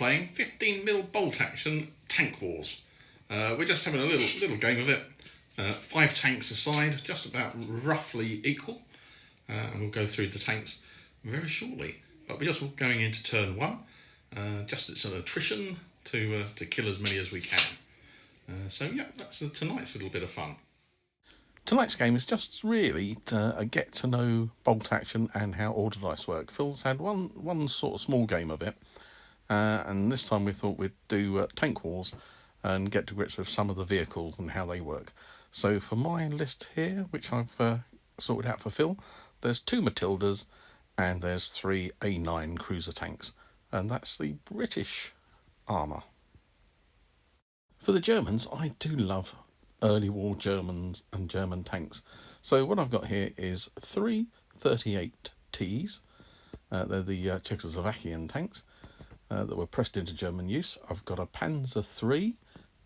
playing 15mm bolt action Tank Wars. We're just having a little game of it. 5 tanks aside, just about roughly equal. And we'll go through the tanks very shortly. But we're just going into turn 1. Just it's an attrition to kill as many as we can. So yeah, that's tonight's little bit of fun. Tonight's game is just really a get to know bolt action and how order dice work. Phil's had one sort of small game of it, and this time we thought we'd do Tank Wars and get to grips with some of the vehicles and how they work. So for my list here, which I've sorted out for Phil, there's 2 Matildas and there's 3 A9 cruiser tanks, and that's the British armour. For the Germans, I do love early war Germans and German tanks. So what I've got here is 3 38Ts. They're the Czechoslovakian tanks that were pressed into German use. I've got a Panzer III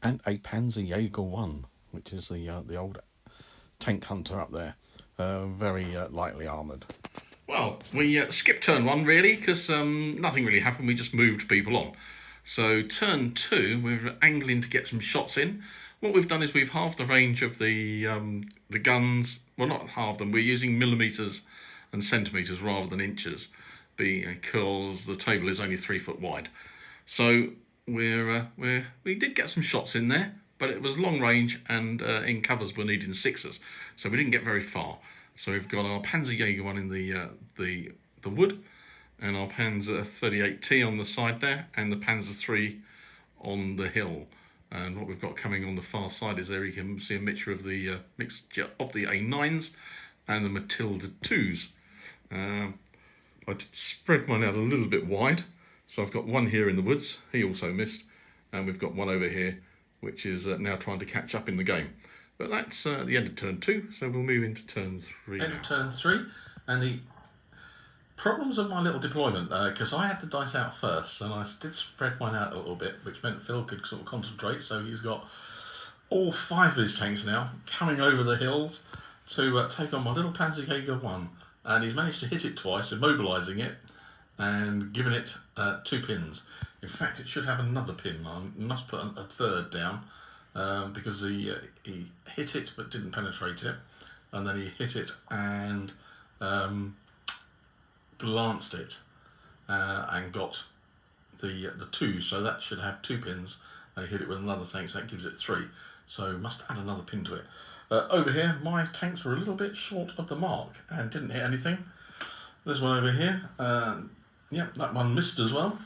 and a Panzerjäger 1, which is the old tank hunter up there. Very lightly armoured. Well, we skipped turn 1 really because nothing really happened. We just moved people on. So turn 2, we're angling to get some shots in. What we've done is we've halved the range of the guns. Well, not halved them. We're using millimetres and centimetres rather than inches, because the table is only 3 foot wide. So we did get some shots in there, but it was long range, and in covers we're needing 6s, so we didn't get very far. So we've got our Panzerjäger 1 in the wood, and our Panzer 38T on the side there, and the Panzer III on the hill. And what we've got coming on the far side is there you can see a mixture of the A9s and the Matilda 2s. I did spread mine out a little bit wide, so I've got one here in the woods. He also missed, and we've got one over here, which is now trying to catch up in the game. But that's the end of turn 2, so we'll move into turn 3. End of turn 3, and the problems of my little deployment, because I had the dice out first, and I did spread mine out a little bit, which meant Phil could sort of concentrate, so he's got all 5 of his tanks now coming over the hills to take on my little Panzerjäger 1, and he's managed to hit it twice, immobilising it, and giving it 2 pins. In fact, it should have another pin. I must put a third down, because he hit it but didn't penetrate it, and then he hit it and glanced it and got the 2, so that should have 2 pins, and he hit it with another tank, so that gives it 3, so must add another pin to it. Over here my tanks were a little bit short of the mark and didn't hit anything. This one over here, yep, that one missed as well,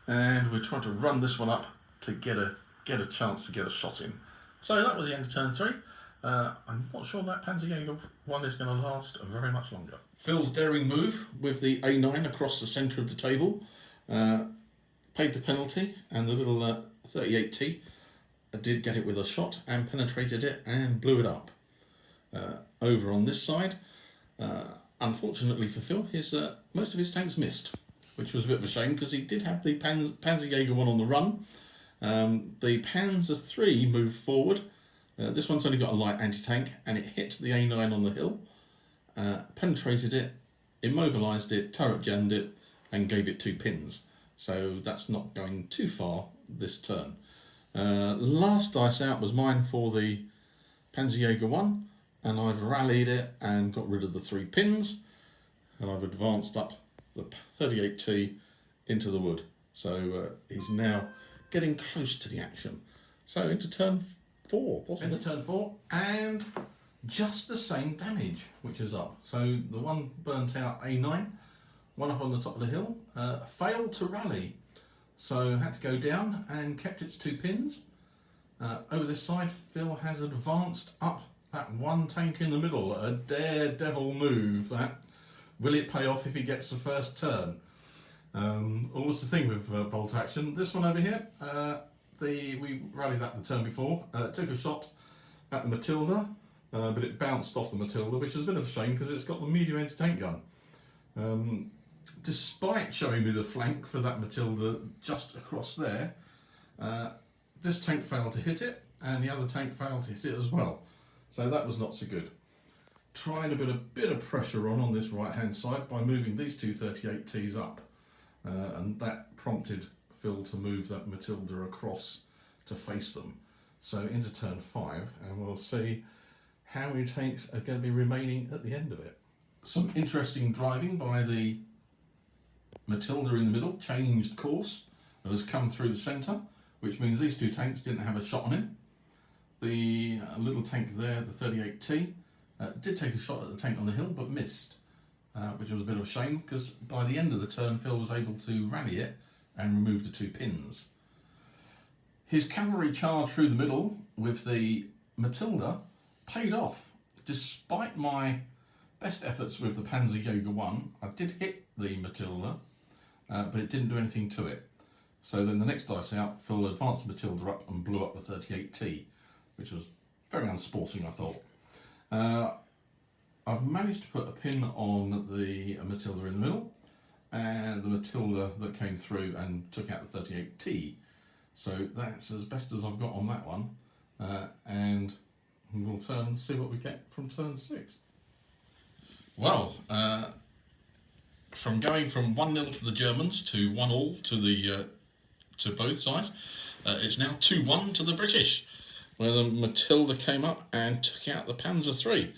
and we're trying to run this one up to get a chance to get a shot in. So that was the end of turn 3. I'm not sure that Panzerjäger 1 is going to last very much longer. Phil's daring move with the A9 across the centre of the table paid the penalty, and the little 38T did get it with a shot and penetrated it and blew it up. Over on this side, unfortunately for Phil, most of his tanks missed, which was a bit of a shame because he did have the Panzerjäger 1 on the run. The Panzer III moved forward. This one's only got a light anti-tank, and it hit the A9 on the hill, penetrated it, immobilised it, turret jammed it, and gave it 2 pins. So that's not going too far this turn. Last dice out was mine for the Panzerjäger 1, and I've rallied it and got rid of the 3 pins, and I've advanced up the 38T into the wood. So he's now getting close to the action. So into turn 4, possibly. Into turn 4, and just the same damage, which is up. So the one burnt out A9, one up on the top of the hill, failed to rally. So had to go down and kept its 2 pins. Over this side, Phil has advanced up that one tank in the middle. A daredevil move, that. Will it pay off if he gets the first turn? What's the thing with bolt action? This one over here, we rallied that the turn before, took a shot at the Matilda, but it bounced off the Matilda, which is a bit of a shame because it's got the medium anti-tank gun. Despite showing me the flank for that Matilda just across there, this tank failed to hit it, and the other tank failed to hit it as well. So that was not so good. Trying to put a bit of pressure on this right hand side by moving these 2 38Ts up, and that prompted Phil to move that Matilda across to face them. So into turn 5, and we'll see how many tanks are going to be remaining at the end of it. Some interesting driving by the Matilda in the middle, changed course and has come through the centre, which means these two tanks didn't have a shot on him. The little tank there, the 38T, did take a shot at the tank on the hill but missed, which was a bit of a shame because by the end of the turn Phil was able to rally it and remove the 2 pins. His cavalry charge through the middle with the Matilda paid off. Despite my best efforts with the Panzer Jaeger 1, I did hit the Matilda, but it didn't do anything to it. So then the next dice out, Phil advanced the Matilda up and blew up the 38T, which was very unsporting, I thought. I've managed to put a pin on the Matilda in the middle, and the Matilda that came through and took out the 38T. So that's as best as I've got on that one, and we'll see what we get from turn 6. Well, from going from 1-0 to the Germans to 1-1 to both sides, it's now 2-1 to the British, where the Matilda came up and took out the Panzer III.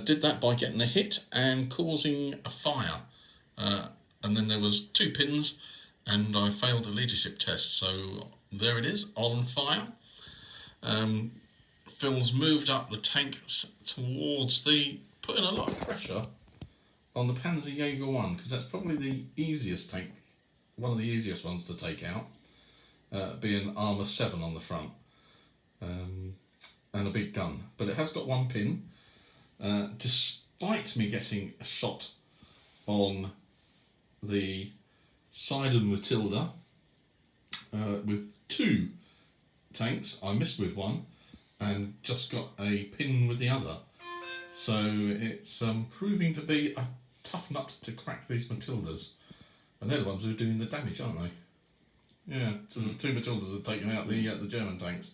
Did that by getting a hit and causing a fire, and then there was 2 pins, and I failed a leadership test. So there it is, on fire. Phil's moved up the tanks towards putting a lot of pressure on the Panzer Jaeger 1, because that's probably the easiest tank, one of the easiest ones to take out, being armour 7 on the front, and a big gun. But it has got 1 pin, despite me getting a shot on the side of Matilda with 2 tanks. I missed with 1 and just got a pin with the other. So it's proving to be a tough nut to crack, these Matildas. And they're the ones who are doing the damage, aren't they? Yeah, so the 2 Matildas have taken out the German tanks.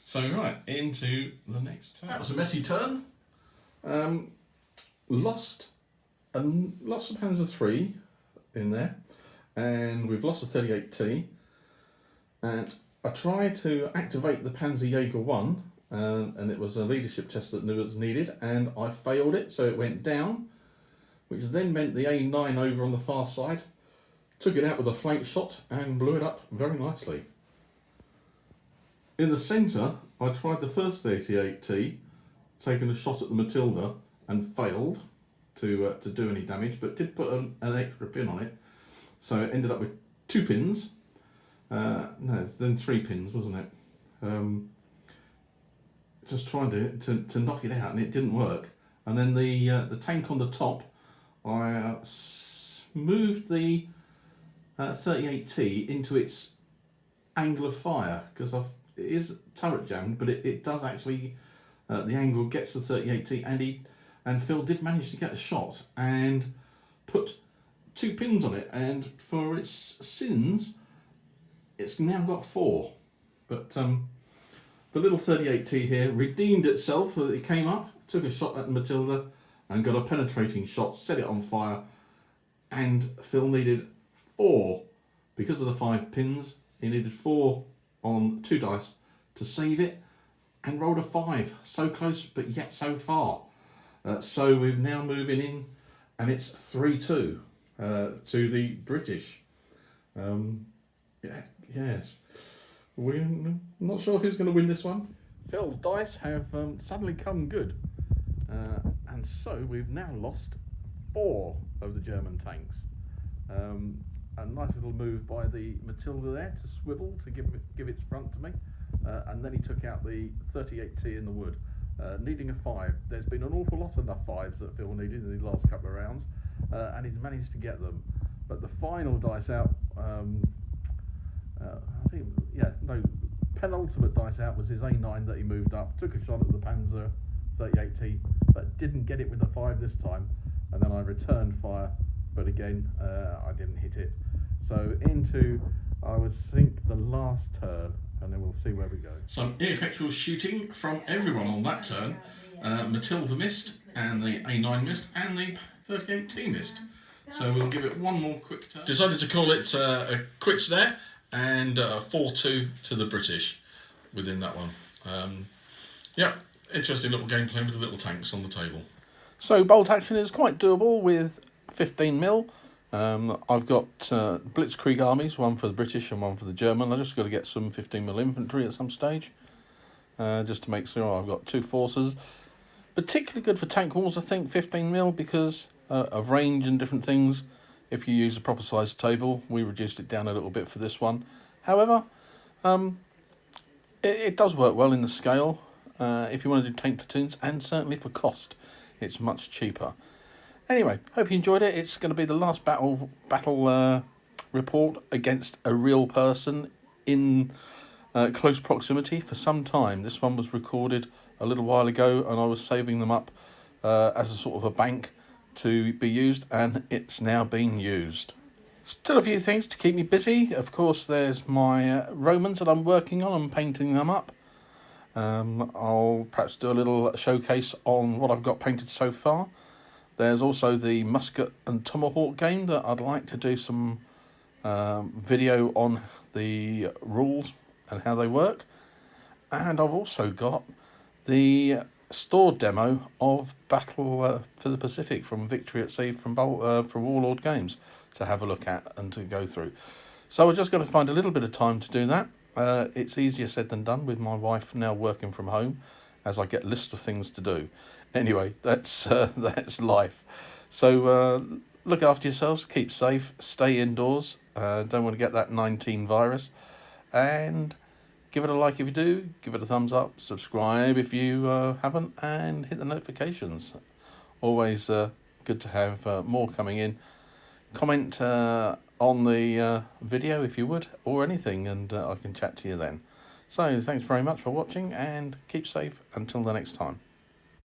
So right, into the next turn. That was a messy turn. Lost the Panzer III in there, and we've lost the 38T. And I tried to activate the Panzer Jaeger 1, and it was a leadership test that was needed, and I failed it, so it went down, which then meant the A9 over on the far side took it out with a flank shot and blew it up very nicely. In the centre, I tried the first 38T, taking a shot at the Matilda, and failed to do any damage, but did put an extra pin on it, so it ended up with 2 pins. No, then 3 pins, wasn't it? Just trying to knock it out, and it didn't work. And then the tank on the top, I moved the 38T into its angle of fire, because it is turret jammed, but it does actually, the angle gets the 38T, and Phil did manage to get a shot and put 2 pins on it, and for its sins, it's now got 4. But the little 38T here redeemed itself. It came up, took a shot at the Matilda, and got a penetrating shot, set it on fire, and Phil needed 4. Because of the 5 pins, he needed 4 on 2 dice to save it, and rolled a 5. So close, but yet so far. So we're now moving in, and it's 3-2 to the British. Yes. We're not sure who's going to win this one. Phil's dice have suddenly come good. And so we've now lost 4 of the German tanks. A nice little move by the Matilda there to swivel to give its front to me. And then he took out the 38T in the wood, needing a 5. There's been an awful lot enough 5s that Phil needed in the last couple of rounds, and he's managed to get them. But the final dice out, penultimate dice out was his A9 that he moved up, took a shot at the Panzer 38T, but didn't get it with a 5 this time, and then I returned fire, but again, I didn't hit it. So into, I would think, the last turn, and then we'll see where we go. Some ineffectual shooting from everyone on that turn. Matilda missed, and the A9 missed, and the 38T missed. So we'll give it one more quick turn. Decided to call it quits there, and 4-2 to the British within that one. Yeah, interesting little gameplay with the little tanks on the table. So bolt action is quite doable with 15mm. I've got Blitzkrieg armies, one for the British and one for the German. I just got to get some 15mm infantry at some stage, just to make sure I've got two forces. Particularly good for tank wars, I think, 15mm, because of range and different things. If you use a proper size table, we reduced it down a little bit for this one. However, it does work well in the scale if you want to do tank platoons, and certainly for cost, it's much cheaper. Anyway, hope you enjoyed it. It's going to be the last battle report against a real person in close proximity for some time. This one was recorded a little while ago, and I was saving them up as a sort of a bank to be used, and it's now being used. Still a few things to keep me busy. Of course, there's my Romans that I'm working on and painting them up. I'll perhaps do a little showcase on what I've got painted so far. There's also the Musket and Tomahawk game that I'd like to do some video on the rules and how they work. And I've also got the store demo of Battle for the Pacific from Victory at Sea from Warlord Games to have a look at and to go through. So we're just going to find a little bit of time to do that. It's easier said than done with my wife now working from home, as I get lists of things to do. Anyway, that's life. So look after yourselves, keep safe, stay indoors. Don't want to get that 19 virus, and give it a like if you do, give it a thumbs up, subscribe if you haven't, and hit the notifications. Always good to have more coming in. Comment on the video if you would, or anything, and I can chat to you then. So thanks very much for watching, and keep safe until the next time.